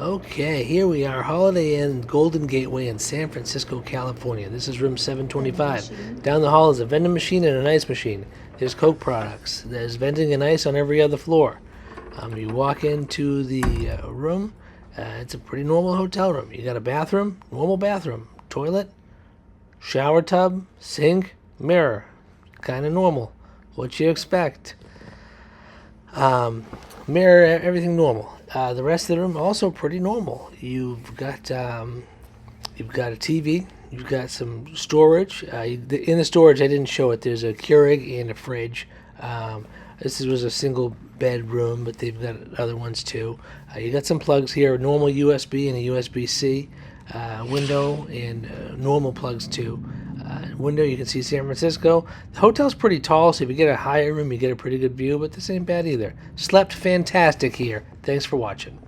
Okay, here we are, Holiday Inn Golden Gateway in San Francisco, California. This is room 725. Down the hall is a vending machine and an ice machine. There's Coke products. There's vending and ice on every other floor. You walk into the room. It's a pretty normal hotel room. You got a bathroom, normal bathroom, toilet, shower tub, sink, mirror. Kind of normal. What you expect. Mirror, everything normal. The rest of the room also pretty normal. You've got a TV. You've got some storage. In the storage, I didn't show it. There's a Keurig and a fridge. This was a single bedroom, but they've got other ones too. You got some plugs here, normal USB and a USB-C, window and normal plugs too. Window, you can see San Francisco. The hotel's pretty tall, so if you get a higher room, you get a pretty good view, but this ain't bad either. Slept fantastic here. Thanks for watching.